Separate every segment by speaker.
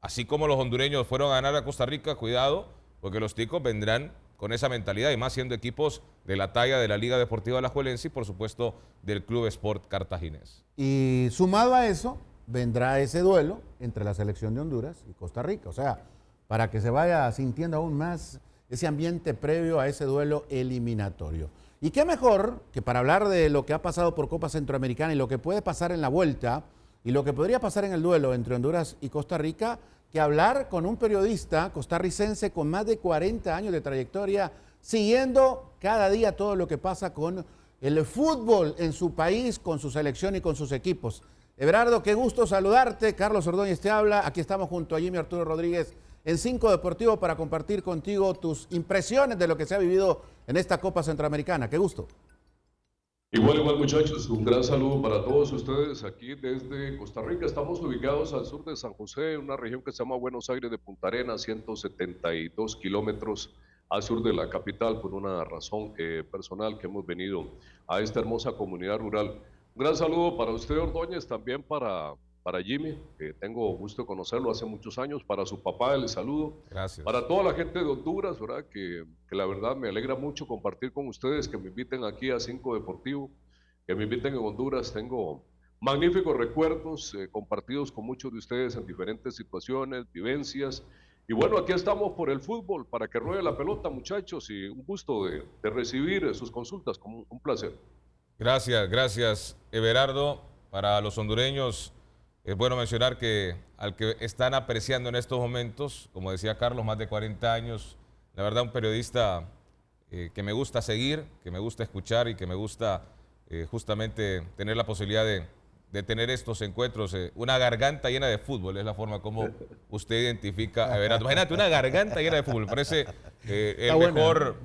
Speaker 1: así como los hondureños fueron a ganar a Costa Rica, cuidado, porque los ticos vendrán con esa mentalidad y más siendo equipos de la talla de la Liga Deportiva Alajuelense y por supuesto del Club Sport Cartaginés.
Speaker 2: Y sumado a eso, vendrá ese duelo entre la selección de Honduras y Costa Rica. O sea, para que se vaya sintiendo aún más ese ambiente previo a ese duelo eliminatorio. Y qué mejor que para hablar de lo que ha pasado por Copa Centroamericana y lo que puede pasar en la vuelta y lo que podría pasar en el duelo entre Honduras y Costa Rica, que hablar con un periodista costarricense con más de 40 años de trayectoria, siguiendo cada día todo lo que pasa con el fútbol en su país, con su selección y con sus equipos. Everardo, qué gusto saludarte. Carlos Ordóñez te habla. Aquí estamos junto a Jimmy Arturo Rodríguez en 5 Deportivo para compartir contigo tus impresiones de lo que se ha vivido en esta Copa Centroamericana. Qué gusto.
Speaker 3: Igual muchachos, un gran saludo para todos ustedes aquí desde Costa Rica. Estamos ubicados al sur de San José, en una región que se llama Buenos Aires de Punta Arenas, 172 kilómetros al sur de la capital, por una razón personal que hemos venido a esta hermosa comunidad rural. Un gran saludo para usted, Ordóñez, también para Jimmy, que tengo gusto de conocerlo hace muchos años, para su papá el saludo.
Speaker 1: Gracias.
Speaker 3: Para toda la gente de Honduras, ¿verdad? Que la verdad me alegra mucho compartir con ustedes, que me inviten aquí a 5 Deportivo, que me inviten en Honduras. Tengo magníficos recuerdos compartidos con muchos de ustedes en diferentes situaciones, vivencias. Y bueno, aquí estamos por el fútbol, para que ruede la pelota, muchachos, y un gusto de recibir sus consultas, como un placer.
Speaker 1: Gracias, Everardo. Para los hondureños, es bueno mencionar que al que están apreciando en estos momentos, como decía Carlos, más de 40 años, la verdad un periodista que me gusta seguir, que me gusta escuchar y que me gusta justamente tener la posibilidad de tener estos encuentros. Una garganta llena de fútbol es la forma como usted identifica a Everardo. Imagínate, una garganta llena de fútbol, parece el mejor.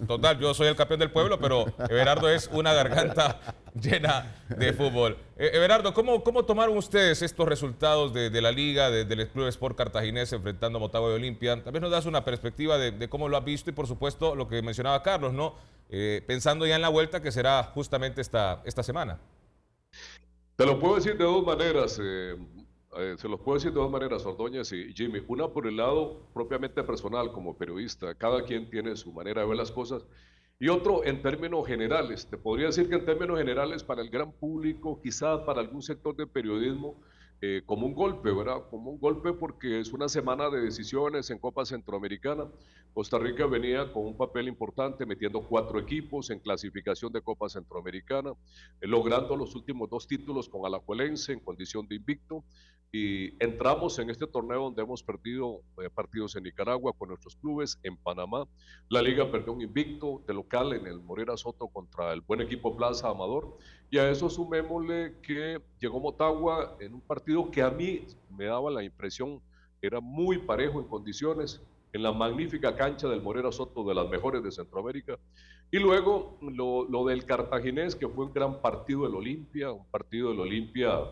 Speaker 1: Total, yo soy el campeón del pueblo, pero Everardo es una garganta llena de fútbol. Everardo, ¿cómo tomaron ustedes estos resultados de la Liga, del Club Sport Cartaginés enfrentando a Motagua de Olimpia? Tal vez nos das una perspectiva de cómo lo has visto y por supuesto lo que mencionaba Carlos, ¿no? Pensando ya en la vuelta que será justamente esta semana.
Speaker 3: Te lo puedo decir de dos maneras, se los puedo decir de dos maneras, Ordóñez y Jimmy. Una por el lado propiamente personal como periodista, cada quien tiene su manera de ver las cosas. Y otro en términos generales, te podría decir que en términos generales para el gran público, quizás para algún sector de periodismo, como un golpe, ¿verdad? Como un golpe porque es una semana de decisiones en Copa Centroamericana. Costa Rica venía con un papel importante, metiendo 4 equipos en clasificación de Copa Centroamericana, logrando los últimos 2 títulos con Alajuelense en condición de invicto. Y entramos en este torneo donde hemos perdido partidos en Nicaragua con nuestros clubes, en Panamá. La liga perdió un invicto de local en el Morera Soto contra el buen equipo Plaza Amador. Y a eso sumémosle que llegó Motagua en un partido que a mí me daba la impresión era muy parejo en condiciones, en la magnífica cancha del Morera Soto, de las mejores de Centroamérica. Y luego lo del Cartaginés, que fue un gran partido del Olimpia, un partido del Olimpia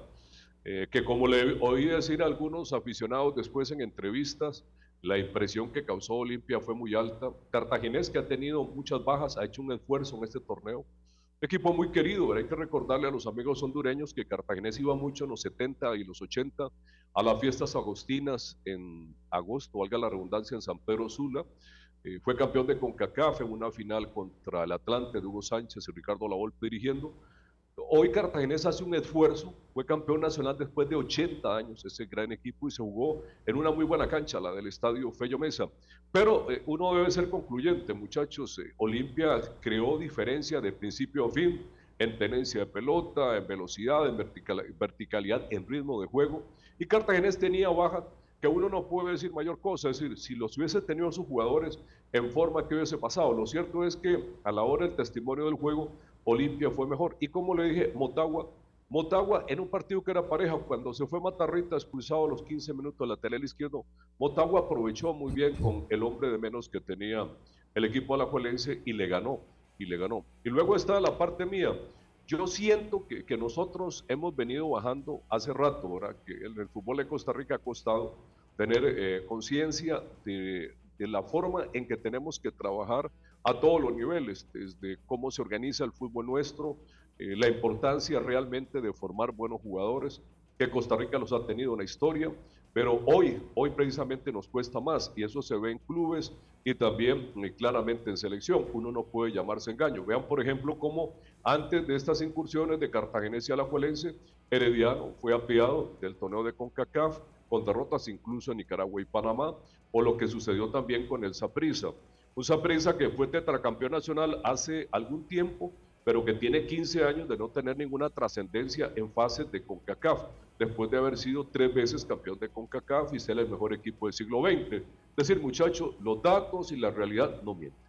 Speaker 3: que, como le oí decir a algunos aficionados después en entrevistas, la impresión que causó Olimpia fue muy alta. Cartaginés, que ha tenido muchas bajas, ha hecho un esfuerzo en este torneo. Un equipo muy querido, ¿verdad? Hay que recordarle a los amigos hondureños que Cartaginés iba mucho en los 70 y los 80 a las fiestas agostinas en agosto, valga la redundancia, en San Pedro Sula. Fue campeón de CONCACAF en una final contra el Atlante de Hugo Sánchez y Ricardo Lavolpe dirigiendo. Hoy Cartaginés hace un esfuerzo, fue campeón nacional después de 80 años, ese gran equipo, y se jugó en una muy buena cancha, la del estadio Fello Mesa. Pero uno debe ser concluyente, muchachos. Olimpia creó diferencia de principio a fin en tenencia de pelota, en velocidad, en verticalidad, en ritmo de juego. Y Cartaginés tenía baja, que uno no puede decir mayor cosa, es decir, si los hubiese tenido sus jugadores en forma, que hubiese pasado. Lo cierto es que a la hora del testimonio del juego, Olimpia fue mejor. Y como le dije, Motagua en un partido que era pareja, cuando se fue Matarrita expulsado a los 15 minutos del lateral izquierdo, Motagua aprovechó muy bien con el hombre de menos que tenía el equipo alajuelense y le ganó. Y luego está la parte mía. Yo siento que nosotros hemos venido bajando hace rato, ¿verdad? Que el fútbol de Costa Rica ha costado tener conciencia de la forma en que tenemos que trabajar a todos los niveles, desde cómo se organiza el fútbol nuestro, la importancia realmente de formar buenos jugadores, que Costa Rica los ha tenido en la historia, Pero hoy precisamente nos cuesta más y eso se ve en clubes y también claramente en selección. Uno no puede llamarse engaño. Vean, por ejemplo, cómo antes de estas incursiones de Cartaginés y Alajuelense, Herediano fue apiado del torneo de CONCACAF con derrotas incluso en Nicaragua y Panamá, o lo que sucedió también con el Saprissa. Un Saprissa que fue tetracampeón nacional hace algún tiempo, pero que tiene 15 años de no tener ninguna trascendencia en fases de CONCACAF, después de haber sido 3 veces campeón de CONCACAF y ser el mejor equipo del siglo XX. Es decir, muchachos, los datos y la realidad no mienten.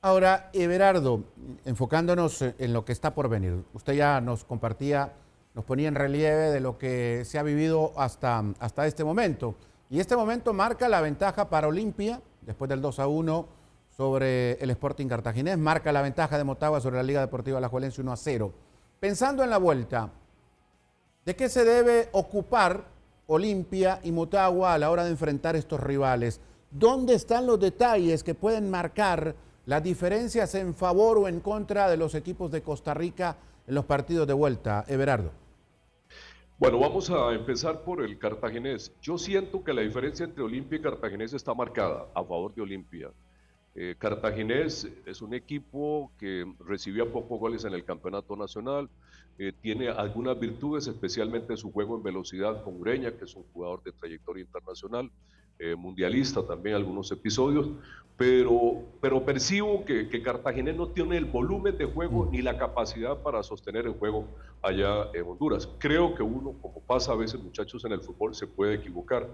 Speaker 2: Ahora, Everardo, enfocándonos en lo que está por venir, usted ya nos compartía, nos ponía en relieve de lo que se ha vivido hasta este momento. Y este momento marca la ventaja para Olimpia, después del 2-1 sobre el Sporting Cartaginés, marca la ventaja de Motagua sobre la Liga Deportiva Alajuelense 1-0. Pensando en la vuelta, ¿de qué se debe ocupar Olimpia y Motagua a la hora de enfrentar estos rivales? ¿Dónde están los detalles que pueden marcar las diferencias en favor o en contra de los equipos de Costa Rica en los partidos de vuelta, Everardo?
Speaker 3: Bueno, vamos a empezar por el Cartaginés. Yo siento que la diferencia entre Olimpia y Cartaginés está marcada a favor de Olimpia. Cartaginés es un equipo que recibía pocos goles en el campeonato nacional, tiene algunas virtudes, especialmente en su juego en velocidad con Ureña, que es un jugador de trayectoria internacional, mundialista también algunos episodios, pero percibo que Cartaginés no tiene el volumen de juego ni la capacidad para sostener el juego allá en Honduras. Creo que uno, como pasa a veces muchachos en el fútbol, se puede equivocar.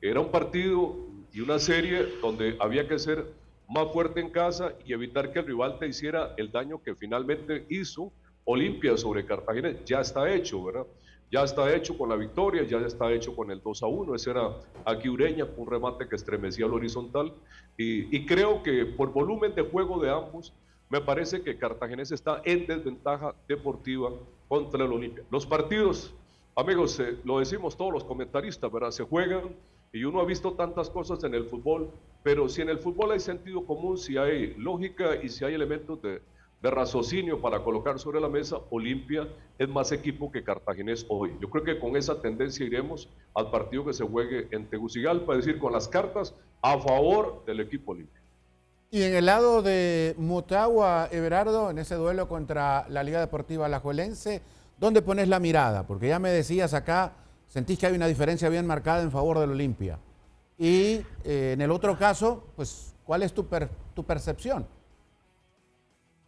Speaker 3: Era un partido y una serie donde había que ser más fuerte en casa y evitar que el rival te hiciera el daño que finalmente hizo Olimpia sobre Cartaginés. Ya está hecho, ¿verdad? Ya está hecho con la victoria, ya está hecho con el 2-1. Ese era aquí Ureña, un remate que estremecía al horizontal. Y creo que por volumen de juego de ambos, me parece que Cartaginés está en desventaja deportiva contra el Olimpia. Los partidos, amigos, lo decimos todos los comentaristas, ¿verdad? Se juegan y uno ha visto tantas cosas en el fútbol, pero si en el fútbol hay sentido común, si hay lógica y si hay elementos de raciocinio para colocar sobre la mesa, Olimpia es más equipo que Cartaginés hoy. Yo creo que con esa tendencia iremos al partido que se juegue en Tegucigalpa, es decir, con las cartas a favor del equipo Olimpia.
Speaker 2: Y en el lado de Motagua, Everardo, en ese duelo contra la Liga Deportiva Alajuelense, ¿dónde pones la mirada? Porque ya me decías acá, sentís que hay una diferencia bien marcada en favor del Olimpia. Y en el otro caso, pues, ¿cuál es tu percepción?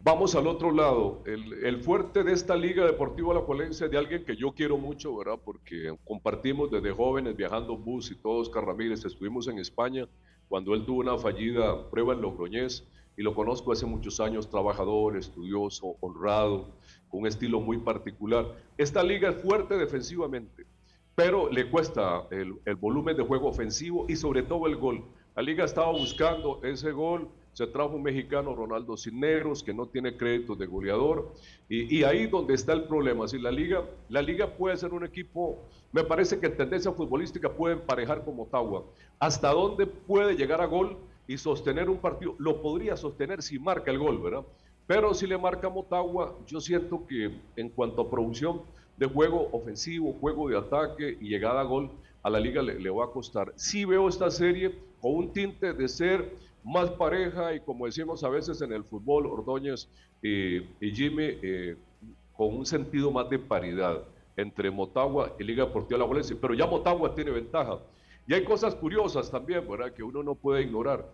Speaker 3: Vamos al otro lado, el fuerte de esta Liga Deportiva Alajuelense de alguien que yo quiero mucho, ¿verdad? Porque compartimos desde jóvenes viajando en bus y todos, Oscar Ramírez, estuvimos en España cuando él tuvo una fallida prueba en Logroñés y lo conozco hace muchos años, trabajador, estudioso, honrado, con un estilo muy particular. Esta liga es fuerte defensivamente, pero le cuesta el volumen de juego ofensivo y sobre todo el gol. La liga estaba buscando ese gol, se trajo un mexicano, Ronaldo Cisneros, que no tiene créditos de goleador, y ahí donde está el problema. Si la liga puede ser un equipo, me parece que en tendencia futbolística puede emparejar con Motagua. ¿Hasta dónde puede llegar a gol y sostener un partido? Lo podría sostener si marca el gol, ¿verdad? Pero si le marca Motagua, yo siento que en cuanto a producción de juego ofensivo, juego de ataque y llegada a gol, a la liga le va a costar. Sí veo esta serie con un tinte de ser más pareja y como decimos a veces en el fútbol, Ordóñez y Jimmy, con un sentido más de paridad entre Motagua y Liga Deportiva Alajuelense, pero ya Motagua tiene ventaja. Y hay cosas curiosas también, ¿verdad?, que uno no puede ignorar.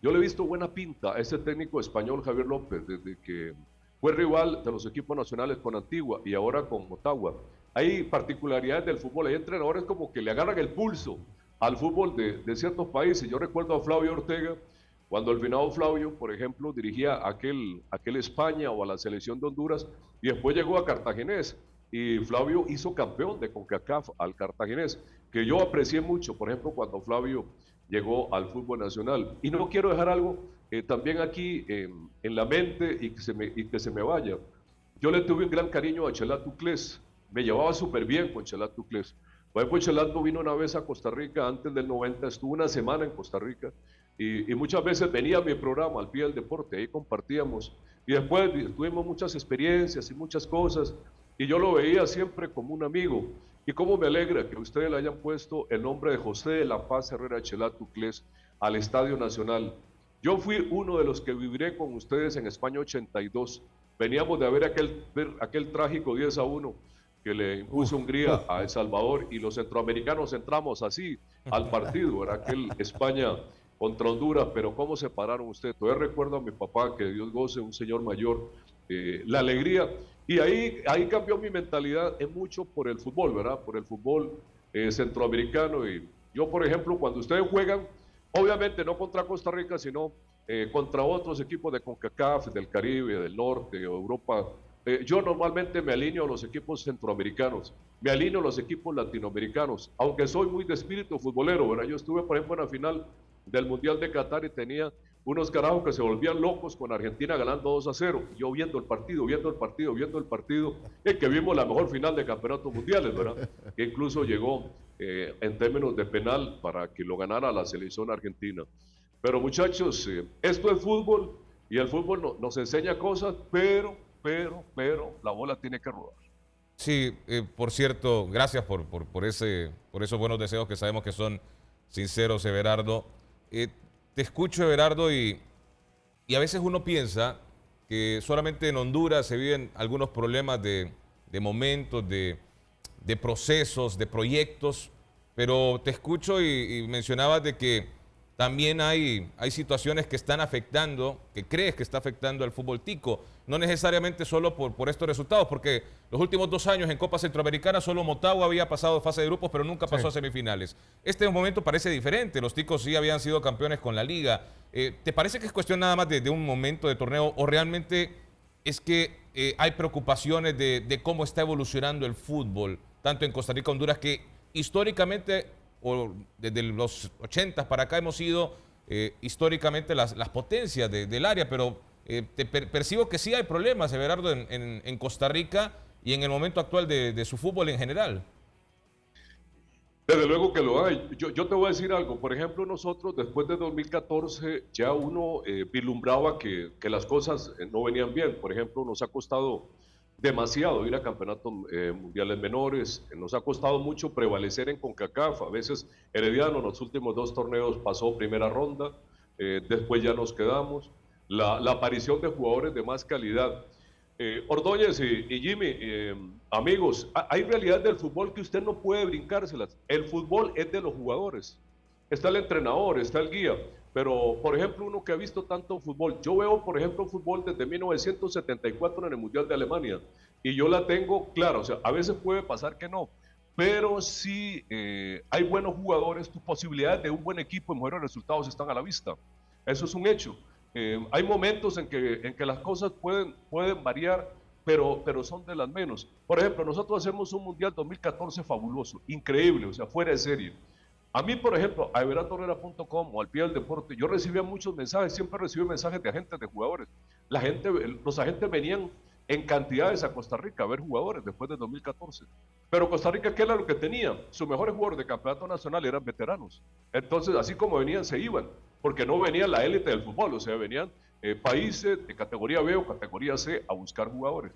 Speaker 3: Yo le he visto buena pinta a ese técnico español Javier López desde que fue rival de los equipos nacionales con Antigua y ahora con Motagua. Hay particularidades del fútbol, hay entrenadores como que le agarran el pulso al fútbol de ciertos países. Yo recuerdo a Flavio Ortega, cuando el finado Flavio, por ejemplo, dirigía aquel España o a la selección de Honduras y después llegó a Cartaginés y Flavio hizo campeón de CONCACAF al Cartaginés, que yo aprecié mucho, por ejemplo, cuando Flavio llegó al fútbol nacional. Y no quiero dejar algo también aquí en la mente y que se me vaya. Yo le tuve un gran cariño a Chelat Tuclés, me llevaba súper bien con Chelat Tuclés. Por ejemplo, Chelat vino una vez a Costa Rica antes del 90, estuvo una semana en Costa Rica y muchas veces venía a mi programa Al Pie del Deporte, ahí compartíamos y después tuvimos muchas experiencias y muchas cosas y yo lo veía siempre como un amigo Y cómo me alegra que ustedes le hayan puesto el nombre de José de la Paz Herrera Chelat Tuclés al Estadio Nacional. Yo fui uno de los que viviré con ustedes en España 82. Veníamos de ver aquel trágico 10-1 que le impuso Hungría a El Salvador, y los centroamericanos entramos así al partido, era aquel España contra Honduras, pero cómo se pararon ustedes. Todavía recuerdo a mi papá, que Dios goce, un señor mayor, la alegría, y ahí cambió mi mentalidad en mucho por el fútbol, ¿verdad? Por el fútbol centroamericano. Y yo, por ejemplo, cuando ustedes juegan, obviamente no contra Costa Rica, sino contra otros equipos de CONCACAF, del Caribe, del Norte, de Europa, yo normalmente me alineo a los equipos centroamericanos, me alineo a los equipos latinoamericanos, aunque soy muy de espíritu futbolero, ¿verdad? Yo estuve, por ejemplo, en la final del Mundial de Qatar y tenía unos carajos que se volvían locos con Argentina ganando 2-0. Yo viendo el partido, que vimos la mejor final de campeonatos mundiales, ¿verdad? Que incluso llegó en términos de penal para que lo ganara la selección argentina. Pero muchachos, esto es fútbol, y el fútbol nos enseña cosas, pero la bola tiene que rodar.
Speaker 1: Sí, por cierto, gracias por esos buenos deseos que sabemos que son sinceros, Everardo. Te escucho, Everardo, y a veces uno piensa que solamente en Honduras se viven algunos problemas de momentos, de procesos, de proyectos, pero te escucho y mencionabas de que también hay situaciones que están afectando, que crees que está afectando al fútbol tico, no necesariamente solo por estos resultados, porque los últimos 2 años en Copa Centroamericana solo Motagua había pasado de fase de grupos, pero nunca pasó a semifinales. Este momento parece diferente, los ticos sí habían sido campeones con la liga. ¿Te parece que es cuestión nada más de un momento de torneo, o realmente es que hay preocupaciones de cómo está evolucionando el fútbol, tanto en Costa Rica, Honduras, que históricamente, o desde los 80 para acá, hemos sido históricamente las potencias del área, pero percibo que sí hay problemas, Everardo, en Costa Rica y en el momento actual de su fútbol en general?
Speaker 3: Desde luego que lo hay. Yo te voy a decir algo. Por ejemplo, nosotros después de 2014 ya uno vislumbraba que las cosas no venían bien. Por ejemplo, nos ha costado demasiado ir a campeonatos mundiales menores, nos ha costado mucho prevalecer en CONCACAF. A veces Herediano en los últimos 2 torneos pasó primera ronda, después ya nos quedamos. La aparición de jugadores de más calidad. Ordóñez y Jimmy, amigos, hay realidades del fútbol que usted no puede brincárselas. El fútbol es de los jugadores. Está el entrenador, está el guía. Pero, por ejemplo, uno que ha visto tanto fútbol, yo veo, por ejemplo, fútbol desde 1974 en el Mundial de Alemania, y yo la tengo clara. O sea, a veces puede pasar que no, pero si hay buenos jugadores, tus posibilidades de un buen equipo y mejores resultados están a la vista. Eso es un hecho. Hay momentos en que las cosas pueden variar, pero son de las menos. Por ejemplo, nosotros hacemos un Mundial 2014 fabuloso, increíble, o sea, fuera de serie. A mí, por ejemplo, a everardorrera.com o al pie del deporte, yo recibía muchos mensajes, siempre recibí mensajes de agentes, de jugadores. Los agentes venían en cantidades a Costa Rica a ver jugadores después de 2014. Pero Costa Rica, ¿qué era lo que tenía? Sus mejores jugadores de campeonato nacional eran veteranos. Entonces, así como venían, se iban, porque no venía la élite del fútbol, o sea, venían países de categoría B o categoría C a buscar jugadores.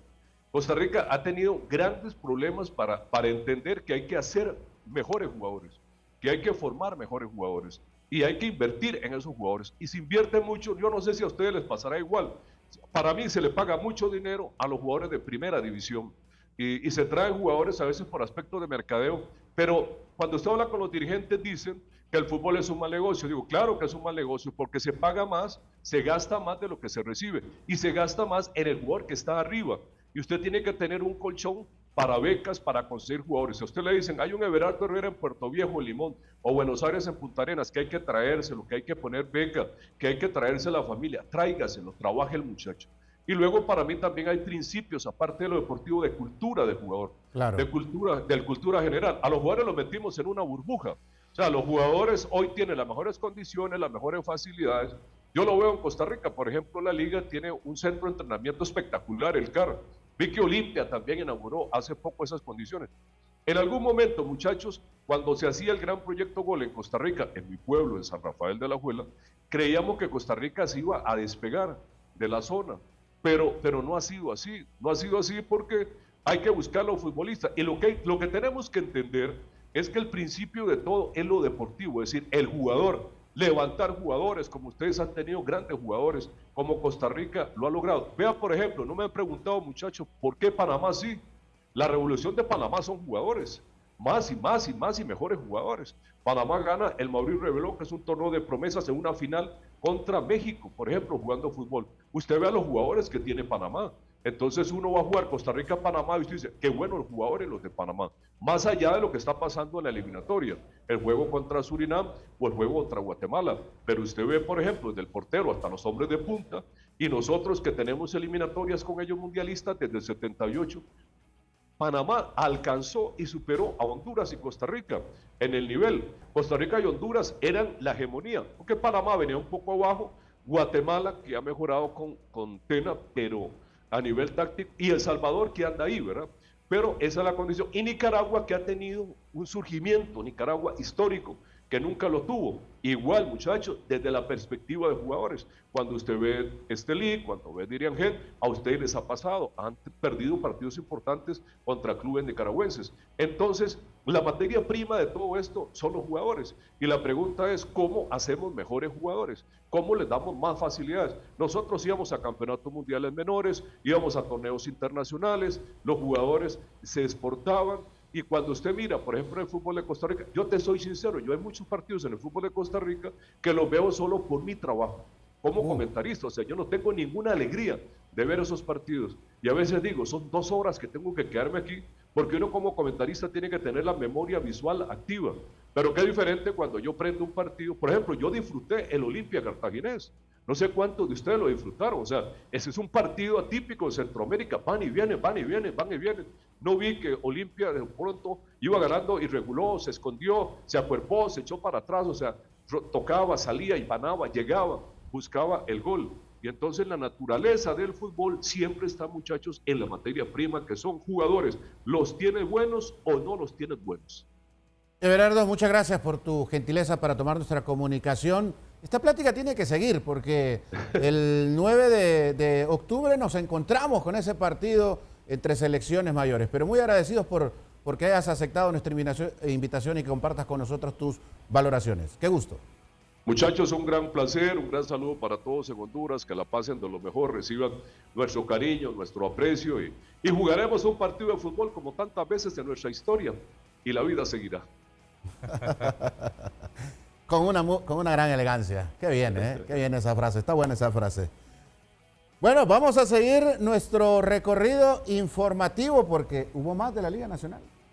Speaker 3: Costa Rica ha tenido grandes problemas para entender que hay que hacer mejores jugadores, que hay que formar mejores jugadores y hay que invertir en esos jugadores. Y se invierte mucho, yo no sé si a ustedes les pasará igual. Para mí se le paga mucho dinero a los jugadores de primera división y se traen jugadores a veces por aspecto de mercadeo, pero cuando usted habla con los dirigentes dicen que el fútbol es un mal negocio. Digo, claro que es un mal negocio porque se paga más, se gasta más de lo que se recibe y se gasta más en el jugador que está arriba. Y usted tiene que tener un colchón para becas, para conseguir jugadores. Si a usted le dicen, hay un Everardo Herrera en Puerto Viejo, en Limón, o Buenos Aires en Punta Arenas, que hay que traérselo, que hay que poner beca, que hay que traerse a la familia, tráigaselo, trabaje el muchacho. Y luego para mí también hay principios, aparte de lo deportivo, de cultura de jugador,
Speaker 2: Claro.
Speaker 3: de cultura general. A los jugadores los metimos en una burbuja. O sea, los jugadores hoy tienen las mejores condiciones, las mejores facilidades. Yo lo veo en Costa Rica, por ejemplo, la liga tiene un centro de entrenamiento espectacular, el CAR. Vi que Olimpia también inauguró hace poco esas condiciones. En algún momento, muchachos, cuando se hacía el gran proyecto Gol en Costa Rica, en mi pueblo, en San Rafael de la Alajuela, creíamos que Costa Rica se iba a despegar de la zona, pero no ha sido así. No ha sido así porque hay que buscar a los futbolistas. Y lo que tenemos que entender es que el principio de todo es lo deportivo, es decir, el jugador, levantar jugadores, como ustedes han tenido grandes jugadores, como Costa Rica lo ha logrado. Vean, por ejemplo, no me han preguntado, muchachos, ¿por qué Panamá sí? La revolución de Panamá son jugadores, más y más y más y mejores jugadores. Panamá gana el Mauricio Reveló, que es un torneo de promesas en una final contra México, por ejemplo, jugando fútbol. Usted ve a los jugadores que tiene Panamá. Entonces uno va a jugar Costa Rica-Panamá y usted dice, qué buenos los jugadores los de Panamá. Más allá de lo que está pasando en la eliminatoria, el juego contra Surinam o el juego contra Guatemala. Pero usted ve, por ejemplo, desde el portero hasta los hombres de punta, y nosotros que tenemos eliminatorias con ellos mundialistas desde el 78, Panamá alcanzó y superó a Honduras y Costa Rica en el nivel. Costa Rica y Honduras eran la hegemonía, porque Panamá venía un poco abajo, Guatemala, que ha mejorado con Tena, pero a nivel táctico, y El Salvador, que anda ahí, ¿verdad? Pero esa es la condición. Y Nicaragua, que ha tenido un surgimiento, Nicaragua histórico, que nunca lo tuvo. Igual, muchachos, desde la perspectiva de jugadores. Cuando usted ve Estelí, cuando ve Dirian Gen, a ustedes les ha pasado, han perdido partidos importantes contra clubes nicaragüenses. Entonces, la materia prima de todo esto son los jugadores. Y la pregunta es, ¿cómo hacemos mejores jugadores? ¿Cómo les damos más facilidades? Nosotros íbamos a campeonatos mundiales menores, íbamos a torneos internacionales, los jugadores se exportaban. Y cuando usted mira, por ejemplo, el fútbol de Costa Rica, yo te soy sincero, yo hay muchos partidos en el fútbol de Costa Rica que los veo solo por mi trabajo, como comentarista. O sea, yo no tengo ninguna alegría de ver esos partidos. Y a veces digo, son 2 horas que tengo que quedarme aquí, porque uno como comentarista tiene que tener la memoria visual activa. Pero qué diferente cuando yo prendo un partido. Por ejemplo, yo disfruté el Olimpia Cartaginés. No sé cuántos de ustedes lo disfrutaron. O sea, ese es un partido atípico de Centroamérica. Van y vienen, van y vienen, van y vienen. No vi que Olimpia de pronto iba ganando y reguló, se escondió, se acuerpó, se echó para atrás. O sea, tocaba, salía, ibanaba, llegaba, buscaba el gol. Y entonces la naturaleza del fútbol siempre está, muchachos, en la materia prima, que son jugadores. ¿Los tienes buenos o no los tienes buenos?
Speaker 2: Everardo, muchas gracias por tu gentileza para tomar nuestra comunicación. Esta plática tiene que seguir porque el 9 de octubre nos encontramos con ese partido entre selecciones mayores. Pero muy agradecidos porque hayas aceptado nuestra invitación y que compartas con nosotros tus valoraciones. Qué gusto.
Speaker 3: Muchachos, un gran placer, un gran saludo para todos en Honduras, que la pasen de lo mejor, reciban nuestro cariño, nuestro aprecio y jugaremos un partido de fútbol como tantas veces en nuestra historia y la vida seguirá.
Speaker 2: Con una gran elegancia. Qué bien, ¿eh? Qué bien esa frase. Está buena esa frase. Bueno, vamos a seguir nuestro recorrido informativo porque hubo más de la Liga Nacional.